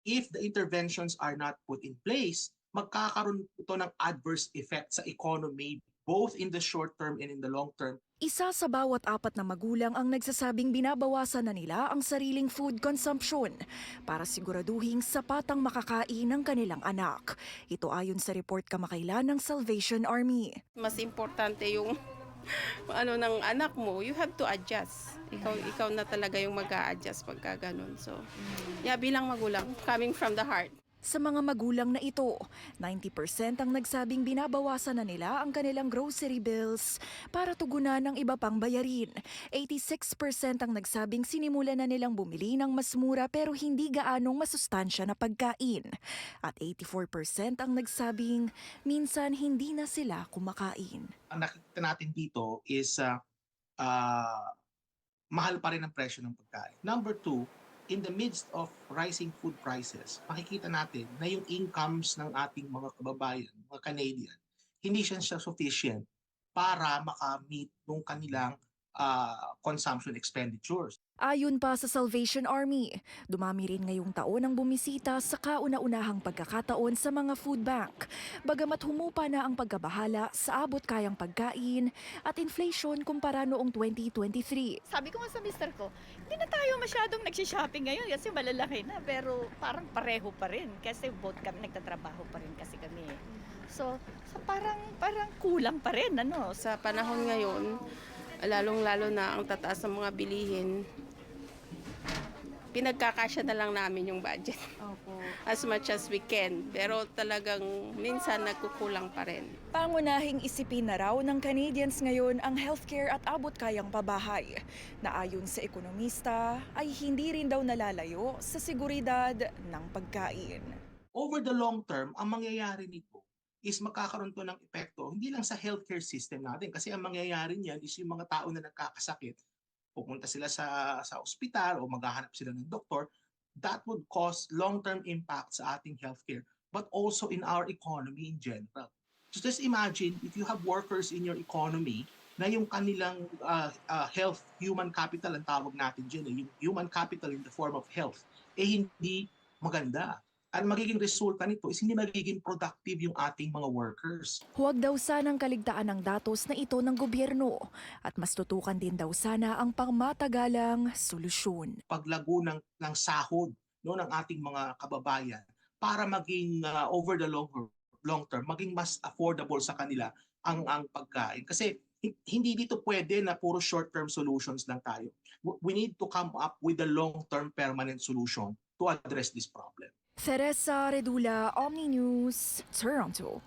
if the interventions are not put in place, magkakaroon ito ng adverse effect sa economy both in the short term and in the long term. Isa sa bawat 4 na magulang ang nagsasabing binabawasan na nila ang sariling food consumption para siguraduhing sapat ang makakain ng kanilang anak. Ito ayon sa report kamakailan ng Salvation Army. Mas importante yung ano ng anak mo, you have to adjust. Ikaw na talaga yung mag-a-adjust pagka ganun. So, yeah, bilang magulang, coming from the heart. Sa mga magulang na ito, 90% ang nagsabing binabawasan na nila ang kanilang grocery bills para tugunan ng iba pang bayarin. 86% ang nagsabing sinimula na nilang bumili ng mas mura pero hindi gaanong masustansya na pagkain. At 84% ang nagsabing minsan hindi na sila kumakain. Ang nakikita natin dito is mahal pa rin ang presyo ng pagkain. Number two, in the midst of rising food prices, makikita natin na yung incomes ng ating mga kababayan, mga Canadian, hindi siya sufficient para makamit ng kanilang consumption expenditures. Ayon pa sa Salvation Army, dumami rin ngayong taon ang bumisita sa kauna-unahang pagkakataon sa mga food bank. Bagamat humupa na ang pagkabahala sa abot kayang pagkain at inflation kumpara noong 2023. Sabi ko nga sa mister ko, hindi na tayo masyadong nagsishopping ngayon kasi malalaki na. Pero parang pareho pa rin kasi both kami nagtatrabaho pa rin kasi kami. So parang kulang pa rin, ano? Sa panahon ngayon, lalong-lalo na ang tataas ng mga bilihin, pinagkakasya na lang namin yung budget. Opo. As much as we can. Pero talagang minsan nagkukulang pa rin. Pangunahing isipin na raw ng Canadians ngayon ang healthcare at abot kayang pabahay, na ayon sa ekonomista ay hindi rin daw nalalayo sa seguridad ng pagkain. Over the long term, ang mangyayari nito is magkakaroon to ng epekto hindi lang sa healthcare system natin kasi ang mangyayari niyan is yung mga tao na nagkakasakit, pupunta sila sa ospital o maghahanap sila ng doktor, that would cause long-term impact sa ating healthcare but also in our economy in general. So just imagine if you have workers in your economy na yung kanilang health, human capital ang tawag natin dyan, yung human capital in the form of health, hindi maganda. Ang magiging resulta nito is hindi magiging productive yung ating mga workers. Huwag daw sanang kaligtaan ng datos na ito ng gobyerno at mas tutukan din daw sana ang pangmatagalang solusyon. Paglago ng sahod ng ating mga kababayan para maging over the long term, maging mas affordable sa kanila ang pagkain. Kasi hindi dito pwede na puro short-term solutions lang tayo. We need to come up with a long-term permanent solution to address this problem. Teresa Redula, Omni News, Toronto.